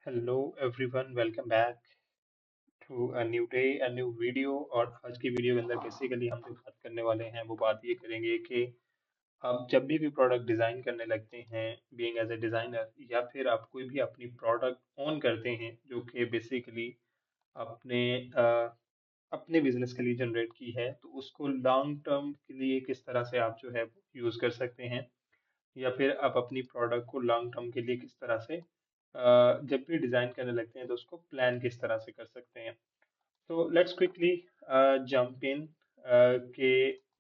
Hello everyone, welcome back to a new day, a new video। और आज की video के अंदर बेसिकली हम जो बात करने वाले हैं वो बात ये करेंगे कि आप जब भी प्रोडक्ट डिज़ाइन करने लगते हैं, बीइंग एज ए डिज़ाइनर, या फिर आप कोई भी अपनी प्रोडक्ट ओन करते हैं जो कि बेसिकली अपने अपने बिजनेस के लिए जनरेट की है, तो उसको लॉन्ग टर्म के लिए किस तरह से आप जो है यूज़ कर सकते हैं, या फिर आप अपनी प्रोडक्ट को लॉन्ग टर्म के लिए किस तरह से जब भी डिज़ाइन करने लगते हैं तो उसको प्लान किस तरह से कर सकते हैं। तो लेट्स क्विकली जंप इन के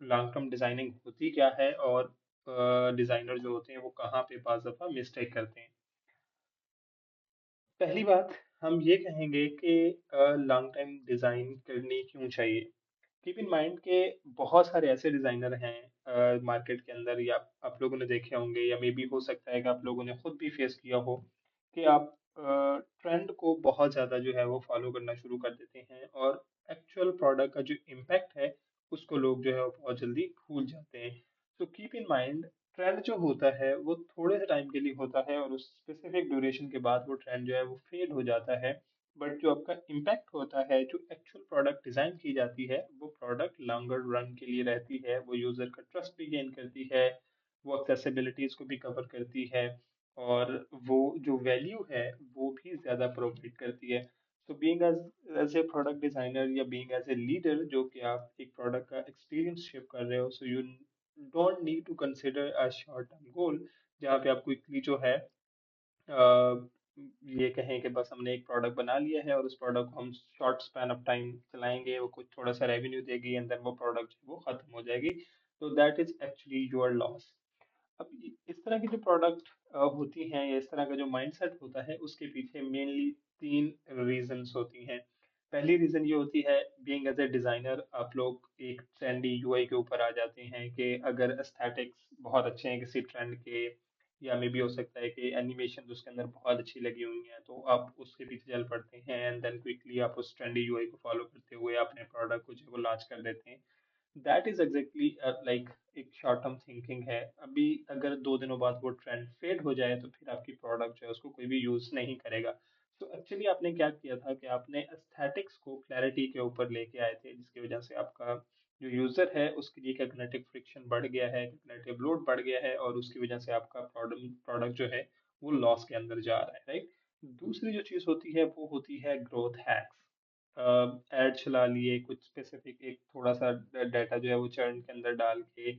लॉन्ग टर्म डिज़ाइनिंग होती क्या है, और डिज़ाइनर जो होते हैं वो कहाँ पे बाज़ दफ़ा मिस्टेक करते हैं। पहली बात, हम ये कहेंगे कि लॉन्ग टाइम डिज़ाइन करनी क्यों चाहिए। कीप इन माइंड कि बहुत सारे ऐसे डिज़ाइनर हैं मार्केट के अंदर, या आप लोगों ने देखे होंगे, या मे बी हो सकता है कि आप लोगों ने खुद भी फेस किया हो, कि आप ट्रेंड को बहुत ज़्यादा जो है वो फॉलो करना शुरू कर देते हैं, और एक्चुअल प्रोडक्ट का जो इम्पैक्ट है उसको लोग जो है वो बहुत जल्दी भूल जाते हैं। तो कीप इन माइंड, ट्रेंड जो होता है वो थोड़े से टाइम के लिए होता है, और उस स्पेसिफिक ड्यूरेशन के बाद वो ट्रेंड जो है वो फेड हो जाता है। बट जो आपका इम्पैक्ट होता है, जो एक्चुअल प्रोडक्ट डिजाइन की जाती है, वो प्रोडक्ट लॉन्गर रन के लिए रहती है, वो यूजर का ट्रस्ट भी गेन करती है, वो एक्सेसिबिलिटीज को भी कवर करती है, और वो जो वैल्यू है वो भी ज्यादा प्रोवाइड करती है। So being as a product designer, या बीइंग एज ए लीडर, जो कि आप एक प्रोडक्ट का एक्सपीरियंस शेप कर रहे हो, so you don't need to consider a short term goal, जहाँ पे आप क्विकली जो है अ, ये कहें कि बस हमने एक प्रोडक्ट बना लिया है और उस प्रोडक्ट को हम शॉर्ट स्पैन ऑफ टाइम चलाएंगे, वो कुछ थोड़ा सा रेवेन्यू देगी, एंड देन वो प्रोडक्ट वो खत्म हो जाएगी। तो that is actually your loss. अब इस तरह की जो प्रोडक्ट होती हैं, या इस तरह का जो माइंडसेट होता है, उसके पीछे मेनली तीन रीजंस होती हैं। पहली रीजन ये होती है, बीइंग एज ए डिजाइनर आप लोग एक ट्रेंडी यूआई के ऊपर आ जाते हैं, कि अगर एस्थेटिक्स बहुत अच्छे हैं किसी ट्रेंड के, या मे भी हो सकता है कि एनिमेशन उसके अंदर बहुत अच्छी लगी हुई है, तो आप उसके पीछे चल पड़ते हैं, एंड देन क्विकली आप उस ट्रेंडी यूआई को फॉलो करते हुए अपने प्रोडक्ट को जो है वो लॉन्च कर देते हैं। दैट इज एग्जैक्टली लाइक एक शॉर्ट टर्म थिंकिंग है। अभी अगर 2 दिनों बाद वो ट्रेंड फेड हो जाए, तो फिर आपकी प्रोडक्ट जो है उसको कोई भी यूज नहीं करेगा। तो एक्चुअली आपने क्या किया था कि आपने एस्थेटिक्स को क्लैरिटी के ऊपर लेके आए थे, जिसकी वजह से आपका जो यूजर है उसके लिए कैग्निटिव फ्रिक्शन बढ़ गया है, कैग्निटिव लोड बढ़ गया है, और उसकी वजह से आपका प्रोडक्ट प्रोडक्ट जो है वो लॉस के अंदर जा रहा है, राइट। दूसरी जो चीज होती है वो होती है ग्रोथ हैक्स। ऐड चला लिए, कुछ स्पेसिफिक एक थोड़ा सा डाटा जो है वो चर्न के अंदर डाल के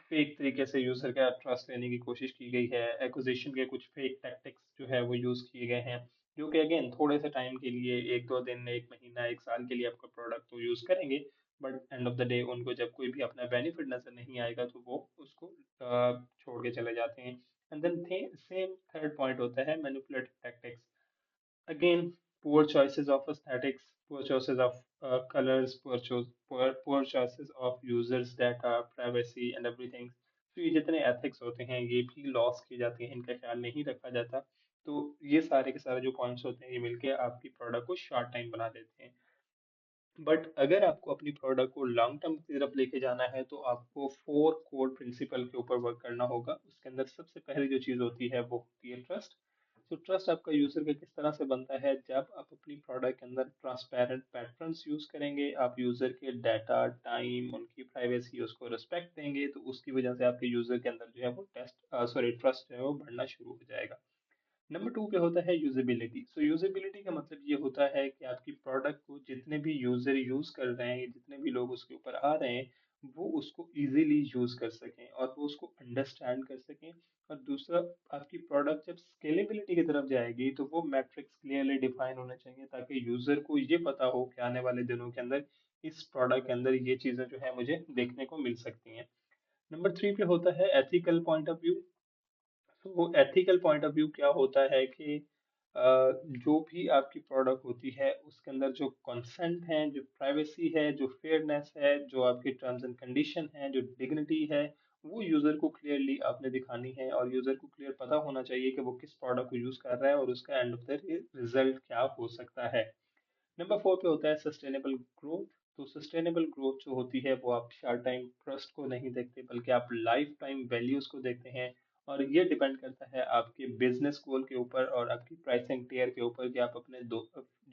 फेक तरीके से यूजर का ट्रस्ट लेने की कोशिश की गई है, एक्विजिशन के कुछ फेक टैक्टिक्स जो है वो यूज किए गए हैं, जो कि अगेन थोड़े से टाइम के लिए, 1-2 दिन, 1 महीना, 1 साल के लिए आपका प्रोडक्ट तो यूज करेंगे, but end of the day उनको जब कोई भी अपना बेनिफिट नजर नहीं आएगा तो वो उसको छोड़ के चले जाते हैं। And then same third point होता है manipulative tactics. Again, poor choices of aesthetics, poor choices of colors, poor choices of users data, privacy and everything. तो ये जितने एथिक्स होते हैं ये भी लॉस किए जाते हैं, इनका ख्याल नहीं रखा जाता। तो ये सारे के सारे जो पॉइंट्स होते हैं ये मिलके आपकी प्रोडक्ट को शॉर्ट टाइम बना देते हैं। बट अगर आपको अपनी प्रोडक्ट को लॉन्ग टर्म की तरफ लेके जाना है, तो आपको 4 कोर प्रिंसिपल के ऊपर वर्क करना होगा। उसके अंदर सबसे पहली जो चीज़ होती है वो होती है ट्रस्ट। तो ट्रस्ट आपका यूजर का किस तरह से बनता है, जब आप अपनी प्रोडक्ट के अंदर ट्रांसपेरेंट पैटर्न्स यूज करेंगे, आप यूजर के डाटा, टाइम, उनकी प्राइवेसी, उसको रिस्पेक्ट देंगे, तो उसकी वजह से आपके यूजर के अंदर जो है वो ट्रस्ट जो है वो बढ़ना शुरू हो जाएगा। नंबर 2 पे होता है यूजेबिलिटी। सो यूजेबिलिटी का मतलब ये होता है कि आपकी प्रोडक्ट को जितने भी यूजर यूज कर रहे हैं, जितने भी लोग उसके ऊपर आ रहे हैं, वो उसको इजीली यूज कर सकें और वो उसको अंडरस्टैंड कर सकें। और दूसरा, आपकी प्रोडक्ट जब स्केलेबिलिटी की तरफ जाएगी तो वो मैट्रिक्स क्लियरली डिफाइन होने चाहिए, ताकि यूजर को ये पता हो कि आने वाले दिनों के अंदर इस प्रोडक्ट के अंदर ये चीजें जो है मुझे देखने को मिल सकती हैं। नंबर 3 पे होता है एथिकल पॉइंट ऑफ व्यू। तो एथिकल पॉइंट ऑफ व्यू क्या होता है कि जो भी आपकी प्रोडक्ट होती है उसके अंदर जो कंसेंट है, जो प्राइवेसी है, जो फेयरनेस है, जो आपकी टर्म्स एंड कंडीशन है, जो डिग्निटी है, वो यूजर को क्लियरली आपने दिखानी है, और यूजर को क्लियर पता होना चाहिए कि वो किस प्रोडक्ट को यूज कर रहा है और उसका एंड ऑफ द रिजल्ट क्या हो सकता है। नंबर 4 पे होता है सस्टेनेबल ग्रोथ। तो सस्टेनेबल ग्रोथ जो होती है वो आप शॉर्ट टाइम ट्रस्ट को नहीं देखते, बल्कि आप लाइफ टाइम वैल्यूज को देखते हैं, और ये डिपेंड करता है आपके बिजनेस गोल के ऊपर और आपकी प्राइसिंग टियर के ऊपर कि आप अपने दो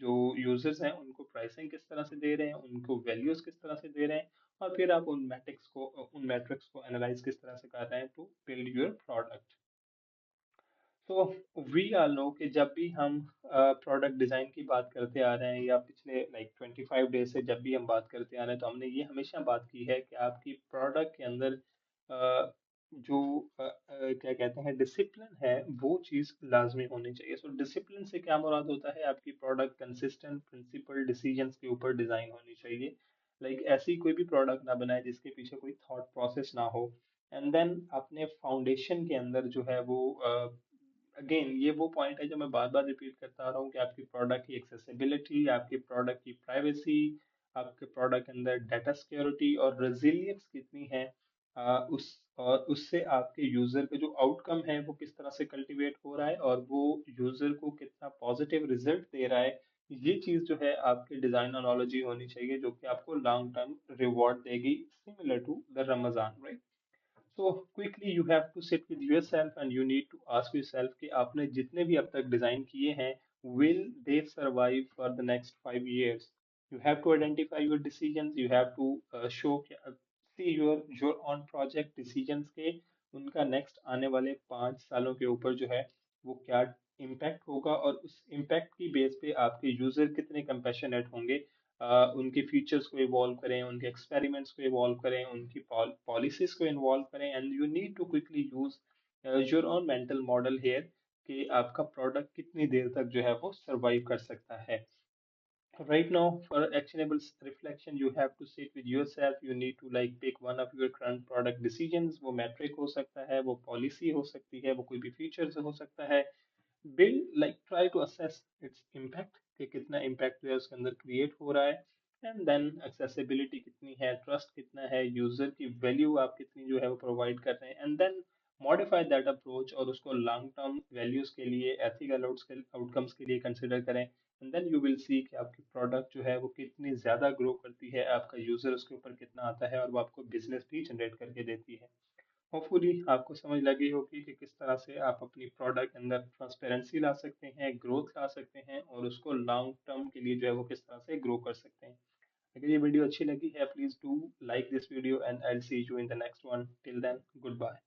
जो यूजर्स हैं उनको प्राइसिंग किस तरह से दे रहे हैं, उनको वैल्यूज किस तरह से दे रहे हैं, और फिर आप उन मैट्रिक्स को एनालाइज किस तरह से कर रहे हैं टू बिल्ड योर प्रोडक्ट। तो वी आल नो कि जब भी हम प्रोडक्ट डिजाइन की बात करते आ रहे हैं या पिछले लाइक 25 डेज से जब भी हम बात करते आ रहे हैं, तो हमने ये हमेशा बात की है कि आपकी प्रोडक्ट के अंदर जो क्या कहते हैं डिसिप्लिन है, वो चीज़ लाजमी होनी चाहिए। सो डिसिप्लिन से क्या मुराद होता है, आपकी प्रोडक्ट कंसिस्टेंट प्रिंसिपल डिसीजंस के ऊपर डिजाइन होनी चाहिए। लाइक ऐसी कोई भी प्रोडक्ट ना बनाए जिसके पीछे कोई थॉट प्रोसेस ना हो। एंड देन अपने फाउंडेशन के अंदर जो है वो अगेन ये वो पॉइंट है जो मैं बार बार रिपीट करता आ रहा हूँ कि आपकी प्रोडक्ट की एक्सेसिबिलिटी, आपकी प्रोडक्ट की प्राइवेसी, आपके प्रोडक्ट के अंदर डाटा सिक्योरिटी और रेजिलियंस कितनी है, उस और उससे आपके यूजर का जो आउटकम है वो किस तरह से कल्टीवेट हो रहा है और वो यूजर को कितना पॉजिटिव रिजल्ट दे रहा है। ये चीज जो है आपके डिजाइन नॉलेज होनी चाहिए जो कि आपको लॉन्ग टर्म रिवॉर्ड देगी, similar to the Ramzan, right? So quickly you have to sit with yourself and you need to ask yourself कि आपने जितने भी अब तक डिजाइन किए हैं, will they survive for the next 5 years? You have to identify your decisions. You have to see your own project decisions के उनका next आने वाले 5 सालों के ऊपर जो है वो क्या इम्पैक्ट होगा, और उस इम्पैक्ट की बेस पे आपके यूजर कितने कंपैशनेट होंगे। उनके फीचर्स को इवॉल्व करें, उनके एक्सपेरिमेंट्स को इवॉल्व करें, उनकी पॉलिसीज को इन्वॉल्व करें, and you need to quickly use your own mental model here कि आपका प्रोडक्ट कितनी देर तक जो है वो सरवाइव कर सकता है। Right now, for actionable reflection, you have to sit with yourself. You need to like pick one of your current product decisions. वो metric हो सकता है, वो policy हो सकती है, वो कोई भी features हो सकता है। Build like try to assess its impact कि कितना impact जो है उसके अंदर create हो रहा है, and then accessibility कितनी है, trust कितना है, user की value आप कितनी जो है वो provide कर रहे हैं, and then modify that approach और उसको long term values के लिए, ethical outcomes के लिए consider करें। And then you will see कि आपकी प्रोडक्ट जो है वो कितनी ज्यादा ग्रो करती है, आपका यूजर उसके ऊपर कितना आता है, और वो आपको बिजनेस भी जनरेट करके देती है। होपफुली आपको समझ लगी होगी कि किस तरह से आप अपनी प्रोडक्ट के अंदर ट्रांसपेरेंसी ला सकते हैं, ग्रोथ ला सकते हैं, और उसको लॉन्ग टर्म के लिए जो है वो किस तरह से ग्रो कर सकते हैं। अगर ये वीडियो अच्छी लगी है, please do like this video and I will see you in the next one. Till then, good bye.